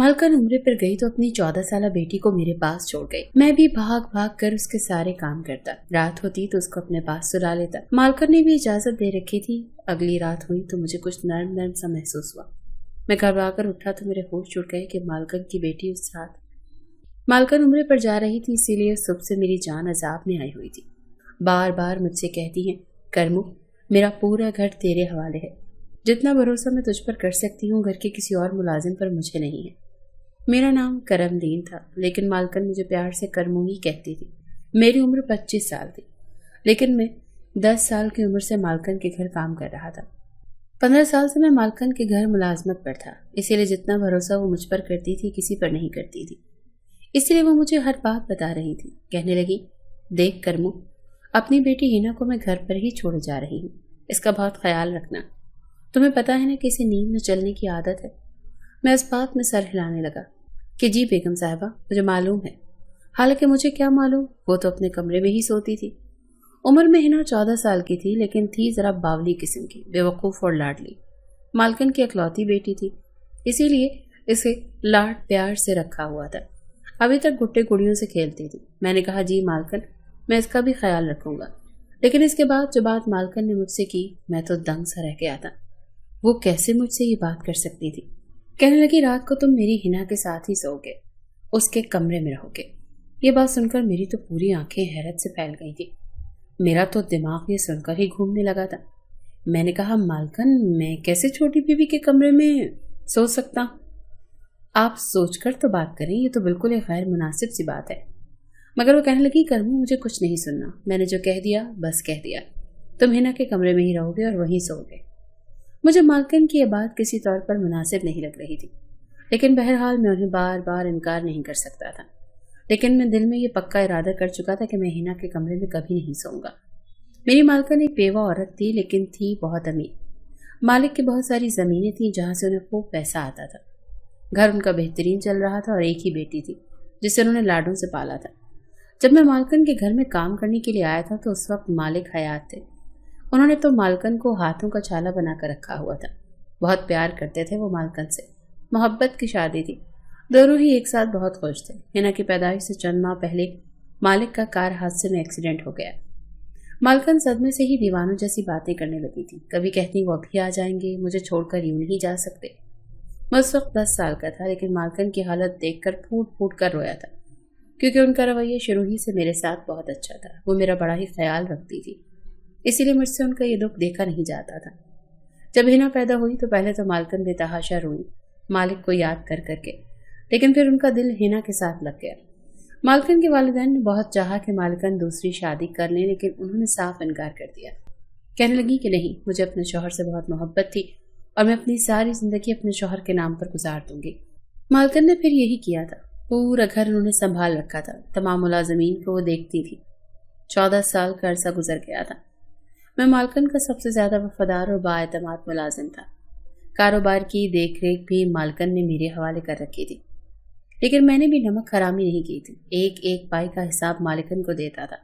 मालकन उम्र पर गई तो अपनी 14 साल बेटी को मेरे पास छोड़ गई। मैं भी भाग भाग कर उसके सारे काम करता। रात होती तो उसको अपने पास सुला लेता। मालकन ने भी इजाजत दे रखी थी। अगली रात हुई तो मुझे कुछ नरम नरम सा महसूस हुआ। मैं घबरा कर उठा तो मेरे होश उड़ गए कि मालकन की बेटी उस रात मालकन उम्र पर जा रही थी, इसीलिए सुबह से मेरी जान अजाब में आई हुई थी। बार बार मुझसे कहती है, करमू मेरा पूरा घर तेरे हवाले है। जितना भरोसा मैं तुझ पर कर सकती हूँ घर के किसी और मुलाजिम पर मुझे नहीं है। मेरा नाम करमदीन था, लेकिन मालकन मुझे प्यार से करमू ही कहती थी। मेरी उम्र 25 साल थी, लेकिन मैं 10 साल की उम्र से मालकन के घर काम कर रहा था। 15 साल से मैं मालकन के घर मुलाजमत पर था, इसीलिए जितना भरोसा वो मुझ पर करती थी किसी पर नहीं करती थी। इसलिए वो मुझे हर बात बता रही थी। कहने लगी, देख करमू, अपनी बेटी हिना को मैं घर पर ही छोड़े जा रही हूँ, इसका बहुत ख्याल रखना। तुम्हें पता है ना कि इसे नींद में चलने की आदत है। मैं इस बात में सर हिलाने लगा कि जी बेगम साहिबा, मुझे मालूम है। हालांकि मुझे क्या मालूम, वो तो अपने कमरे में ही सोती थी। उम्र में हिना 14 साल की थी, लेकिन थी जरा बावली किस्म की, बेवकूफ़ और लाडली। मालकन की इकलौती बेटी थी, इसीलिए इसे लाड प्यार से रखा हुआ था। अभी तक गुट्टे गुड़ियों से खेलती थी। मैंने कहा, जी मालकन, मैं इसका भी ख्याल रखूंगा। लेकिन इसके बाद जो बात मालकन ने मुझसे की, मैं तो दंग सा रह गया था। वो कैसे मुझसे ये बात कर सकती थी। कहने लगी, रात को तुम मेरी हिना के साथ ही सोओगे, उसके कमरे में रहोगे। ये बात सुनकर मेरी तो पूरी आंखें हैरत से फैल गई थी। मेरा तो दिमाग ये सुनकर ही घूमने लगा था। मैंने कहा, मालकन, मैं कैसे छोटी बीवी के कमरे में सो सकता? आप सोचकर तो बात करें, ये तो बिल्कुल एक गैर मुनासिब सी बात है। मगर वो कहने लगी, करमू, मुझे कुछ नहीं सुनना। मैंने जो कह दिया बस कह दिया। तुम हिना के कमरे में ही रहोगे और वहीं सोओगे। मुझे मालकन की यह बात किसी तौर पर मुनासिब नहीं लग रही थी, लेकिन बहरहाल मैं उन्हें बार बार इनकार नहीं कर सकता था। लेकिन मैं दिल में ये पक्का इरादा कर चुका था कि मैं हिना के कमरे में कभी नहीं सोऊंगा। मेरी मालकन एक बेवा औरत थी, लेकिन थी बहुत अमीर। मालिक की बहुत सारी ज़मीनें थीं जहाँ से उन्हें खूब पैसा आता था। घर उनका बेहतरीन चल रहा था और एक ही बेटी थी जिसे उन्होंने लाडों से पाला था। जब मैं मालकन के घर में काम करने के लिए आया था तो उस वक्त मालिक हयात थे। उन्होंने तो मालकन को हाथों का छाला बनाकर रखा हुआ था। बहुत प्यार करते थे वो मालकन से। मोहब्बत की शादी थी। दोनों ही एक साथ बहुत खुश थे। हिना की पैदाइश से चंद माह पहले मालिक का कार हादसे में एक्सीडेंट हो गया। मालकन सदमे से ही दीवानों जैसी बातें करने लगी थी। कभी कहती, वो अभी आ जाएंगे, मुझे छोड़कर यूं नहीं जा सकते। मैं उस वक्त 10 साल का था, लेकिन मालकन की हालत देखकर फूट फूट कर रोया था, क्योंकि उनका रवैया शुरू ही से मेरे साथ बहुत अच्छा था। वो मेरा बड़ा ही ख्याल रखती थी, इसीलिए मुझसे उनका ये दुख देखा नहीं जाता था। जब हिना पैदा हुई तो पहले तो मालकन बेतहाशा रोई, मालिक को याद कर करके, लेकिन फिर उनका दिल हिना के साथ लग गया। मालकन के वालिदैन ने बहुत चाहा कि मालकन दूसरी शादी कर लें, लेकिन उन्होंने साफ इनकार कर दिया। कहने लगी कि नहीं, मुझे अपने शौहर से बहुत मोहब्बत थी और मैं अपनी सारी जिंदगी अपने शौहर के नाम पर गुजार दूंगी। मालकन ने फिर यही किया था। पूरा घर उन्होंने संभाल रखा था। तमाम मुलाजमीन को वो देखती थी। 14 साल का अरसा गुजर गया था। मैं मालकन का सबसे ज्यादा वफादार और बाएतमाद मुलाजिम था। कारोबार की देखरेख भी मालकन ने मेरे हवाले कर रखी थी, लेकिन मैंने भी नमक हरामी नहीं की थी। एक एक पाई का हिसाब मालकन को देता था।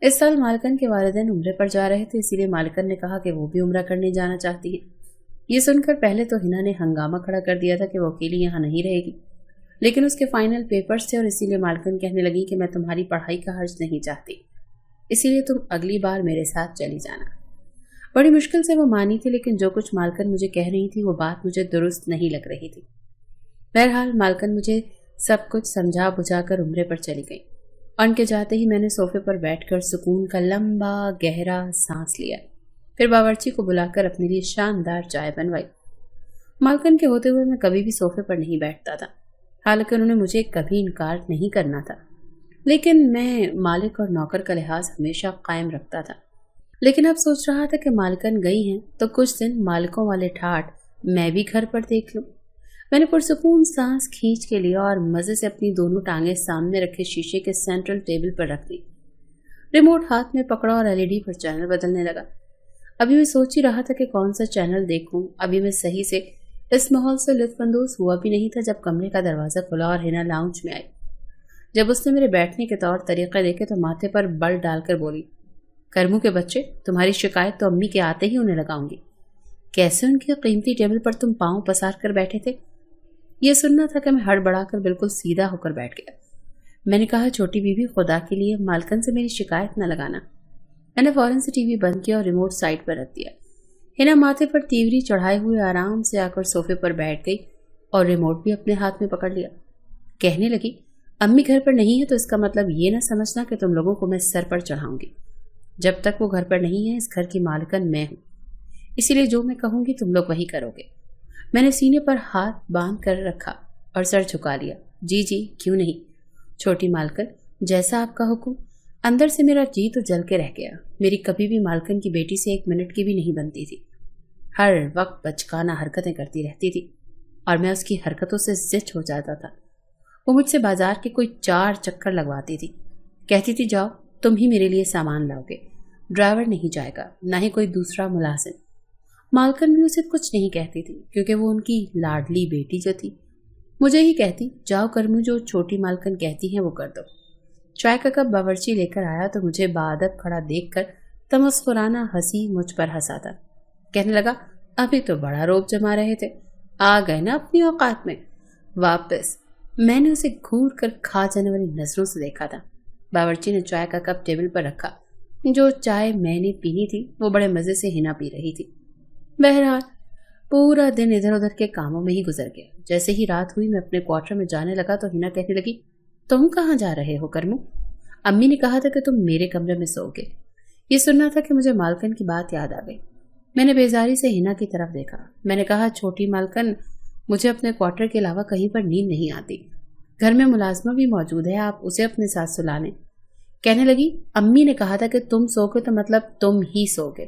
इस साल मालकन के वालिदैन उम्रे पर जा रहे थे, इसीलिए मालकन ने कहा कि वो भी उम्रा करने जाना चाहती है। ये सुनकर पहले तो हिना ने हंगामा खड़ा कर दिया था कि वो अकेली यहाँ नहीं रहेगी, लेकिन उसके फाइनल पेपर्स थे और इसीलिए मालकन कहने लगी कि मैं तुम्हारी पढ़ाई का हर्ज नहीं चाहती, इसीलिए तुम अगली बार मेरे साथ चली जाना। बड़ी मुश्किल से वो मानी थी, लेकिन जो कुछ मालकन मुझे कह रही थी वो बात मुझे दुरुस्त नहीं लग रही थी। बहरहाल मालकन मुझे सब कुछ समझा बुझाकर उम्रे पर चली गई और उनके जाते ही मैंने सोफे पर बैठकर सुकून का लंबा गहरा सांस लिया। फिर बावर्ची को बुलाकर अपने लिए शानदार चाय बनवाई। मालकन के होते हुए मैं कभी भी सोफे पर नहीं बैठता था, हालांकि उन्होंने मुझे कभी इनकार नहीं करना था, लेकिन मैं मालिक और नौकर का लिहाज हमेशा कायम रखता था। लेकिन अब सोच रहा था कि मालकन गई हैं तो कुछ दिन मालिकों वाले ठाठ मैं भी घर पर देख लूं। मैंने पुरसुकून सांस खींच के लिया और मजे से अपनी दोनों टांगें सामने रखे शीशे के सेंट्रल टेबल पर रख दी। रिमोट हाथ में पकड़ा और एलईडी पर चैनल बदलने लगा। अभी मैं सोच ही रहा था कि कौन सा चैनल देखूं। अभी मैं सही से इस माहौल से लुत्फानंदोज हुआ भी नहीं था जब कमरे का दरवाजा खुला और हिना लाउंज में आई। जब उसने मेरे बैठने के तौर तरीके देखे तो माथे पर बल डालकर बोली, करमू के बच्चे, तुम्हारी शिकायत तो अम्मी के आते ही उन्हें लगाऊंगी। कैसे उनके कीमती टेबल पर तुम पांव पसार कर बैठे थे? یہ سننا تھا کہ میں ہڑبڑا کر بالکل سیدھا ہو کر بیٹھ گیا۔ میں نے کہا چھوٹی بیوی خدا کے لیے مالکن سے میری شکایت نہ لگانا۔ میں نے فوراً سے ٹی وی بند کیا اور ریموٹ سائڈ پر رکھ دیا۔ ہنا ماتھے پر تیوری چڑھائے ہوئے آرام سے آ کر صوفے پر بیٹھ گئی اور ریموٹ بھی اپنے ہاتھ میں پکڑ لیا۔ کہنے لگی امی گھر پر نہیں ہے تو اس کا مطلب یہ نہ سمجھنا کہ تم لوگوں کو میں سر پر چڑھاؤں گی۔ جب تک وہ گھر پر نہیں ہے اس گھر کی مالکن میں ہوں، اسی لیے جو میں کہوں گی تم لوگ وہی کرو گے۔ میں نے سینے پر ہاتھ باندھ کر رکھا اور سر جھکا لیا۔ جی جی کیوں نہیں چھوٹی مالکن، جیسا آپ کا حکم۔ اندر سے میرا جی تو جل کے رہ گیا۔ میری کبھی بھی مالکن کی بیٹی سے 1 منٹ کی بھی نہیں بنتی تھی۔ ہر وقت بچکانہ حرکتیں کرتی رہتی تھی اور میں اس کی حرکتوں سے زچ ہو جاتا تھا۔ وہ مجھ سے بازار کے کوئی 4 چکر لگواتی تھی، کہتی تھی جاؤ تم ہی میرے لیے سامان لاؤ گے، ڈرائیور نہیں جائے گا، نہ ہی کوئی دوسرا ملازم۔ مالکن بھی اسے کچھ نہیں کہتی تھی کیونکہ وہ ان کی لاڈلی بیٹی جو تھی۔ مجھے ہی کہتی جاؤ کرمو جو چھوٹی مالکن کہتی ہیں وہ کر دو۔ چائے کا کپ باورچی لے کر آیا تو مجھے بادب کھڑا دیکھ کر تمسخرانہ ہنسی مجھ پر ہنسا تھا۔ کہنے لگا ابھی تو بڑا روب جما رہے تھے، آ گئے نا اپنی اوقات میں واپس۔ میں نے اسے گھور کر کھا جانے والی نظروں سے دیکھا تھا۔ باورچی نے چائے کا کپ ٹیبل پر رکھا۔ جو چائے میں نے پینی تھی وہ بڑے مزے سے ہنا پی رہی تھی۔ بہرحال پورا دن ادھر ادھر کے کاموں میں ہی گزر گیا۔ جیسے ہی رات ہوئی میں اپنے کوارٹر میں جانے لگا تو ہنا کہنے لگی تم کہاں جا رہے ہو کرمو؟ امی نے کہا تھا کہ تم میرے کمرے میں سو گے۔ یہ سننا تھا کہ مجھے مالکن کی بات یاد آ گئی۔ میں نے بیزاری سے ہنا کی طرف دیکھا۔ میں نے کہا چھوٹی مالکن، مجھے اپنے کوارٹر کے علاوہ کہیں پر نیند نہیں آتی۔ گھر میں ملازمہ بھی موجود ہے، آپ اسے اپنے ساتھ سلا لیں۔ کہنے لگی امی نے کہا تھا کہ تم سو گے تو مطلب تم ہی سو گے۔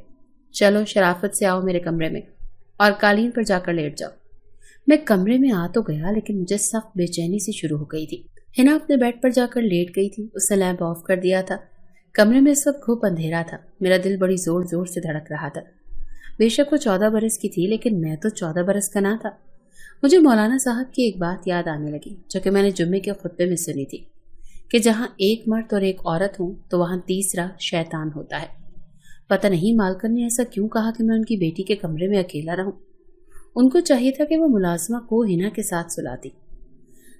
چلو شرافت سے آؤ میرے کمرے میں اور قالین پر جا کر لیٹ جاؤ۔ میں کمرے میں آ تو گیا لیکن مجھے سخت بے چینی سی شروع ہو گئی تھی۔ ہنا اپنے بیڈ پر جا کر لیٹ گئی تھی۔ اس نے لیمپ آف کر دیا تھا۔ کمرے میں اس وقت گھوپ اندھیرا تھا۔ میرا دل بڑی زور زور سے دھڑک رہا تھا۔ بے شک وہ 14 برس کی تھی لیکن میں تو 14 برس کا نہ تھا۔ مجھے مولانا صاحب کی ایک بات یاد آنے لگی جو کہ میں نے جمعے کے خطبے میں سنی تھی کہ جہاں ایک مرد اور ایک عورت ہوں تو وہاں تیسرا شیطان ہوتا ہے۔ پتہ نہیں مالکن نے ایسا کیوں کہا کہ میں ان کی بیٹی کے کمرے میں اکیلا رہوں۔ ان کو چاہیے تھا کہ وہ ملازمہ کو ہنا کے ساتھ سلاتی۔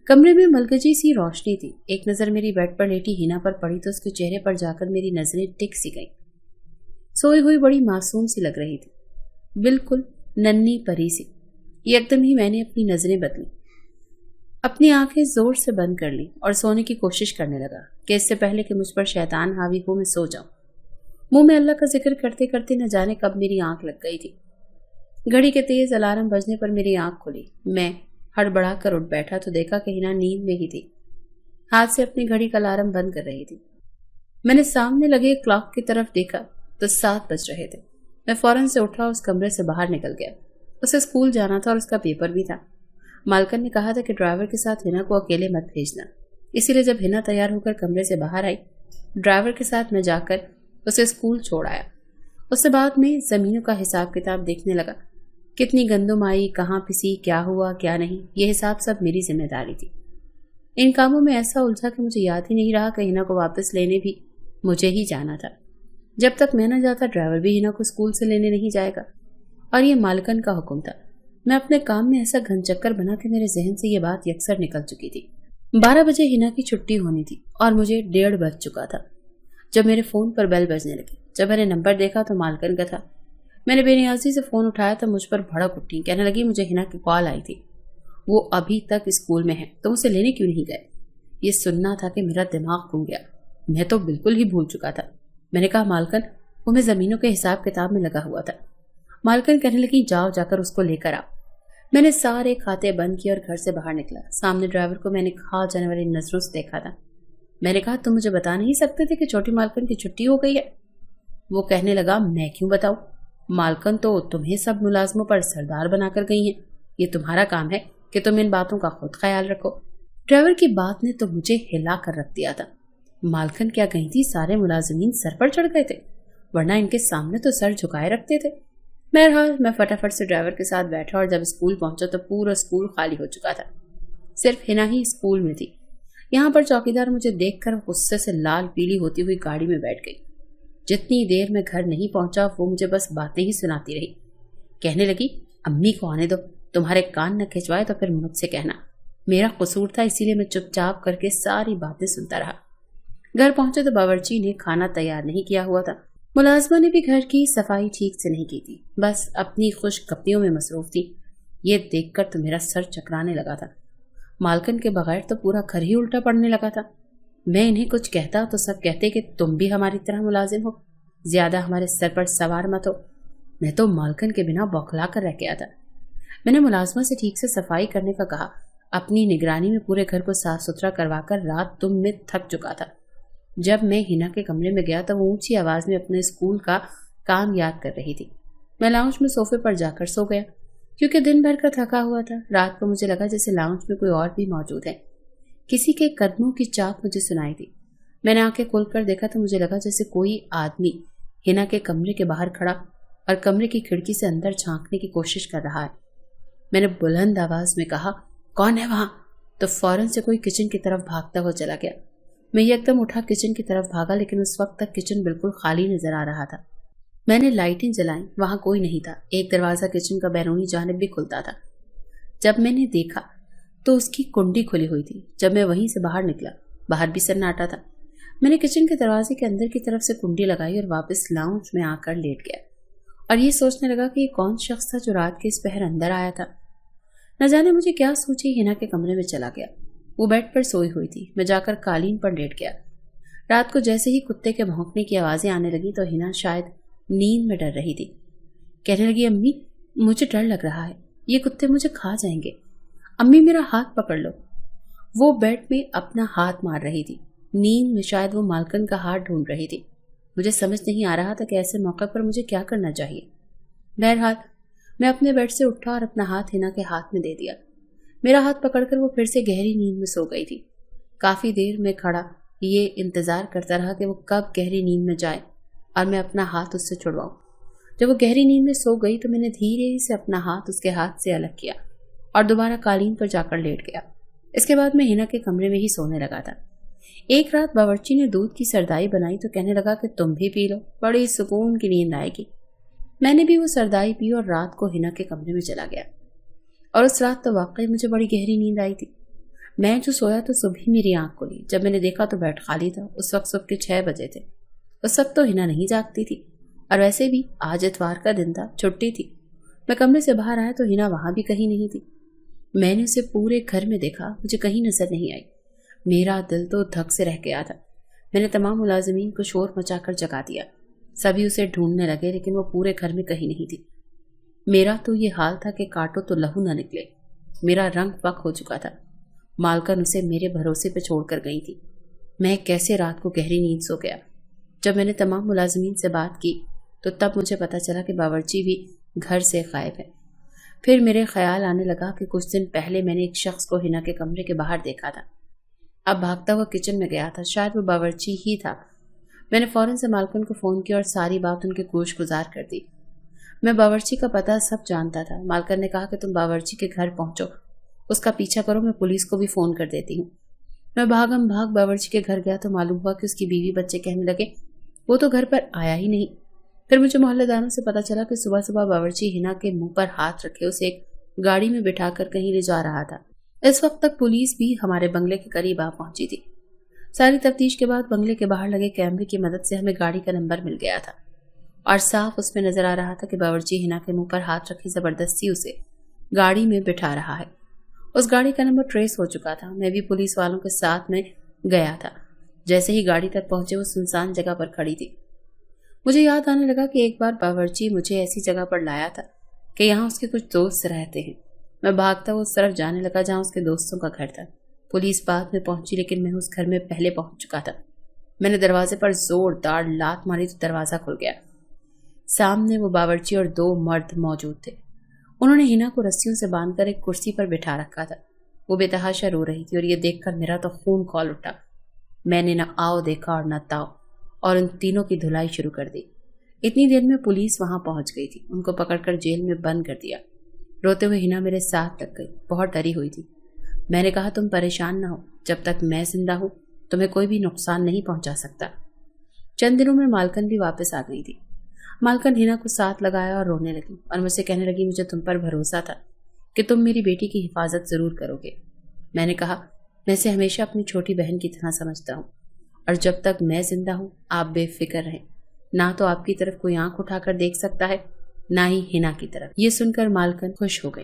کمرے میں ملگجی سی روشنی تھی۔ ایک نظر میری بیڈ پر لیٹی ہنا پر پڑی تو اس کے چہرے پر جا کر میری نظریں ٹک سی گئیں۔ سوئی ہوئی بڑی معصوم سی لگ رہی تھی، بالکل ننھی پری سی۔ یکدم ہی میں نے اپنی نظریں بدلی، اپنی آنکھیں زور سے بند کر لی اور سونے کی کوشش کرنے لگا کہ اس سے پہلے کہ مجھ پر شیطان حاوی ہو میں سو جاؤں۔ منہ میں اللہ کا ذکر کرتے کرتے نہ جانے کب میری آنکھ لگ گئی تھی۔ گھڑی کے تیز الارم بجنے پر میری آنکھ کھلی۔ میں ہڑبڑا کر اٹھ بیٹھا تو دیکھا کہ ہنا نیند میں ہی تھی، ہاتھ سے اپنی گھڑی کا الارم بند کر رہی تھی۔ میں نے سامنے لگے کلاک کی طرف دیکھا تو 7 بج رہے تھے۔ میں فوراً سے اٹھا اور اس کمرے سے باہر نکل گیا۔ اسے اسکول جانا تھا اور اس کا پیپر بھی تھا۔ مالکن نے کہا تھا کہ ڈرائیور کے ساتھ ہنا کو اکیلے مت بھیجنا، اسی لیے جب ہنا تیار ہو کر کمرے سے باہر آئی، ڈرائیور کے ساتھ میں جا کر اسے اسکول چھوڑ آیا۔ اس سے بعد میں زمینوں کا حساب کتاب دیکھنے لگا، کتنی گندم آئی، کہاں پسی، کیا ہوا کیا نہیں، یہ حساب سب میری ذمہ داری تھی۔ ان کاموں میں ایسا الجھا کہ مجھے یاد ہی نہیں رہا کہ ہنا کو واپس لینے بھی مجھے ہی جانا تھا۔ جب تک میں نہ جاتا ڈرائیور بھی ہنا کو اسکول سے لینے نہیں جائے گا، اور یہ مالکن کا حکم تھا۔ میں اپنے کام میں ایسا گھن چکر بنا کہ میرے ذہن سے یہ بات یکسر نکل چکی تھی۔ 12 بجے ہنا کی چھٹی ہونی تھی اور مجھے 1:30 بج چکا تھا جب میرے فون پر بیل بجنے لگی۔ جب میں نے نمبر دیکھا تو مالکن کا تھا۔ میں نے بے نیازی سے فون اٹھایا تو مجھ پر بھڑک اٹھی، کہنے لگی مجھے ہنا کی کال آئی تھی، وہ ابھی تک اسکول میں ہے، تم اسے لینے کیوں نہیں گئے؟ یہ سننا تھا کہ میرا دماغ گھوم گیا۔ میں تو بالکل ہی بھول چکا تھا۔ میں نے کہا مالکن، وہ میں زمینوں کے حساب کتاب میں لگا ہوا تھا۔ مالکن کہنے لگی جاؤ جا کر اس کو لے کر آؤ۔ میں نے سارے کھاتے بند کیے اور گھر سے باہر نکلا۔ سامنے ڈرائیور کو میں نے کھا جانے والی نظروں سے دیکھا تھا۔ میں نے کہا تم مجھے بتا نہیں سکتے تھے کہ چھوٹی مالکن کی چھٹی ہو گئی ہے؟ وہ کہنے لگا میں کیوں بتاؤں، مالکن تو تمہیں سب ملازموں پر سردار بنا کر گئی ہیں، یہ تمہارا کام ہے کہ تم ان باتوں کا خود خیال رکھو۔ ڈرائیور کی بات نے تو مجھے ہلا کر رکھ دیا تھا۔ مالکن کیا کہیں تھی، سارے ملازمین سر پر چڑھ گئے تھے، ورنہ ان کے سامنے تو سر جھکائے رکھتے تھے۔ بہرحال میں فٹافٹ سے ڈرائیور کے ساتھ بیٹھا اور جب اسکول پہنچا تو پورا اسکول خالی ہو چکا تھا، صرف ہنا ہی اسکول میں تھی۔ یہاں پر چوکیدار مجھے دیکھ کر غصے سے لال پیلی ہوتی ہوئی گاڑی میں بیٹھ گئی۔ جتنی دیر میں گھر نہیں پہنچا وہ مجھے بس باتیں ہی سناتی رہی، کہنے لگی امی کو آنے دو، तुम्हारे कान न खिंचवाए तो फिर मुझसे कहना। मेरा कसूर था, इसीलिए मैं चुपचाप करके सारी बातें सुनता रहा। घर पहुंचे तो बावर्ची ने खाना तैयार नहीं किया हुआ था। मुलाजमा ने भी घर की सफाई ठीक से नहीं की थी, बस अपनी खुशखबरियों में मसरूफ थी। ये देखकर तो मेरा सर चकराने लगा था। मालकन के बगैर तो पूरा घर ही उल्टा पड़ने लगा था। मैं इन्हें कुछ कहता तो सब कहते कि तुम भी हमारी तरह मुलाजिम हो, ज्यादा हमारे सर पर सवार मत हो। मैं तो मालकन के बिना बौखला कर रह गया था। मैंने मुलाजमा से ठीक से सफाई करने का कहा। अपनी निगरानी में पूरे घर को साफ सुथरा करवाकर रात तुम में थक चुका था। जब मैं हिना के कमरे में गया तो वो ऊंची आवाज में अपने स्कूल का काम याद कर रही थी। मैं लाउंज में सोफे पर जाकर सो गया, क्योंकि दिन भर का थका हुआ था। रात को मुझे लगा जैसे लाउंज में कोई और भी मौजूद है। किसी के कदमों की चाप मुझे सुनाई दी। मैंने आंखें खोलकर देखा तो मुझे लगा जैसे कोई आदमी हिना के कमरे के बाहर खड़ा और कमरे की खिड़की से अंदर झांकने की कोशिश कर रहा है। मैंने बुलंद आवाज में कहा, कौन है वहां? तो फौरन से कोई किचन की तरफ भागता हुआ चला गया। मैं एकदम उठा किचन की तरफ भागा, लेकिन उस वक्त तक किचन बिल्कुल खाली नजर आ रहा था। मैंने लाइटें जलाई, वहां कोई नहीं था। एक दरवाजा किचन का बैरूनी जानिब भी खुलता था। जब मैंने देखा तो उसकी कुंडी खुली हुई थी। जब मैं वहीं से बाहर निकला, बाहर भी सन्नाटा था। मैंने किचन के दरवाजे के अंदर की तरफ से कुंडी लगाई और वापस लाउंज में आकर लेट गया और ये सोचने लगा कि ये कौन शख्स था जो रात के इस पहर अंदर आया था। न जाने मुझे क्या सोची, हिना के कमरे में चला गया। वो बेड पर सोई हुई थी। मैं जाकर कालीन पर लेट गया। रात को जैसे ही कुत्ते के भौंकने की आवाजें आने लगी तो हिना शायद नींद में डर रही थी। कहने लगी, अम्मी मुझे डर लग रहा है, ये कुत्ते मुझे खा जाएंगे। अम्मी मेरा हाथ पकड़ लो। वो बेड में अपना हाथ मार रही थी। नींद में शायद वो मालकन का हाथ ढूंढ रही थी। मुझे समझ नहीं आ रहा था कि ऐसे मौके पर मुझे क्या करना चाहिए। बहरहाल मैं अपने बेड से उठा और अपना हाथ हिना के हाथ में दे दिया। मेरा हाथ पकड़कर वो फिर से गहरी नींद में सो गई थी। काफी देर में खड़ा ये इंतजार करता रहा कि वो कब गहरी नींद में जाए और मैं अपना हाथ उससे छुड़वाऊं। जब वो गहरी नींद में सो गई तो मैंने धीरे से अपना हाथ उसके हाथ से अलग किया और दोबारा कालीन पर जाकर लेट गया। इसके बाद मैं हिना के कमरे में ही सोने लगा था। एक रात बावर्ची ने दूध की सरदाई बनाई तो कहने लगा कि तुम भी पी लो, बड़ी सुकून की नींद आएगी। मैंने भी वो सरदाई पी और रात को हिना के कमरे में चला गया। और उस रात तो वाकई मुझे बड़ी गहरी नींद आई थी। मैं जो सोया तो सुबह मेरी आंख खुली। जब मैंने देखा तो बेड खाली था। उस वक्त सुबह के 6 बजे थे। उस वक्त तो हिना नहीं जागती थी और वैसे भी आज इतवार का दिन था, छुट्टी थी। मैं कमरे से बाहर आया तो हिना वहां भी कहीं नहीं थी। मैंने उसे पूरे घर में देखा, मुझे कहीं नजर नहीं आई। मेरा दिल तो धक से रह गया था। मैंने तमाम मुलाजिमीन को शोर मचाकर जगा दिया। सभी उसे ढूंढने लगे, लेकिन वो पूरे घर में कहीं नहीं थी। मेरा तो ये हाल था कि काटो तो लहू न निकले। मेरा रंग फक हो चुका था। मालकन उसे मेरे भरोसे पे छोड़कर गई थी। मैं कैसे रात को गहरी नींद सो गया। जब मैंने तमाम मुलाजिमीन से बात की तो तब मुझे पता चला कि बावर्ची भी घर से गायब है। फिर मेरे ख्याल आने लगा कि कुछ दिन पहले मैंने एक शख्स को हिना के कमरे के बाहर देखा था। अब भागता हुआ किचन में गया था, शायद वो बावर्ची ही था। मैंने फौरन से मालकन को फोन किया और सारी बात उनके गोश गुजार कर दी। मैं बावर्ची का पता सब जानता था। मालकन ने कहा कि तुम बावर्ची के घर पहुंचो, उसका पीछा करो, मैं पुलिस को भी फोन कर देती हूँ। मैं भागम भाग बावर्ची के घर गया तो मालूम हुआ कि उसकी बीवी बच्चे कहने लगे वो तो घर पर आया ही नहीं। फिर मुझे मोहल्लेदारों से पता चला कि सुबह सुबह बावर्ची हिना के मुंह पर हाथ रखे उसे एक गाड़ी में बिठाकर कहीं ले जा रहा था। इस वक्त तक पुलिस भी हमारे बंगले के करीब आ पहुंची थी। सारी तफ्तीश के बाद बंगले के बाहर लगे कैमरे की मदद से हमें गाड़ी का नंबर मिल गया था और साफ उसमें नजर आ रहा था कि बावर्ची हिना के मुंह पर हाथ रखी जबरदस्ती उसे गाड़ी में बिठा रहा है। उस गाड़ी का नंबर ट्रेस हो चुका था। मैं भी पुलिस वालों के साथ में गया था। जैसे ही गाड़ी तक पहुंचे वो सुनसान जगह पर खड़ी थी। मुझे याद आने लगा कि एक बार बावर्ची मुझे ऐसी जगह पर लाया था कि यहाँ उसके कुछ दोस्त रहते हैं। मैं भागता हुआ उस तरफ जाने लगा जहाँ उसके दोस्तों का घर था। पुलिस बाद में पहुंची, लेकिन मैं उस घर में पहले पहुंच चुका था। मैंने दरवाजे पर जोरदार लात मारी तो दरवाजा खुल गया। सामने वो बावर्ची और 2 मर्द मौजूद थे। उन्होंने हिना को रस्सियों से बांधकर एक कुर्सी पर बिठा रखा था। वो बेतहाशा रो रही थी और ये देखकर मेरा तो खून खौल उठा। मैंने न आओ देखा और न ताओ और उन तीनों की धुलाई शुरू कर दी। इतनी देर में पुलिस वहां पहुंच गई थी। उनको पकड़कर जेल में बंद कर दिया। रोते हुए हिना मेरे साथ लग गई, बहुत डरी हुई थी। मैंने कहा तुम परेशान ना हो, जब तक मैं जिंदा हूं तुम्हें कोई भी नुकसान नहीं पहुंचा सकता। चंद दिनों में मालकन भी वापस आ गई थी। मालकन हिना को साथ लगाया और रोने लगी और मुझसे कहने लगी मुझे तुम पर भरोसा था कि तुम मेरी बेटी की हिफाजत जरूर करोगे। मैंने कहा, मैं इसे हमेशा अपनी छोटी बहन की तरह समझता हूँ और जब तक मैं जिंदा हूँ आप बेफिक्र रहें। ना तो आपकी तरफ कोई आंख उठाकर देख सकता है, ना ही हिना की तरफ। ये सुनकर मालकन खुश हो गई।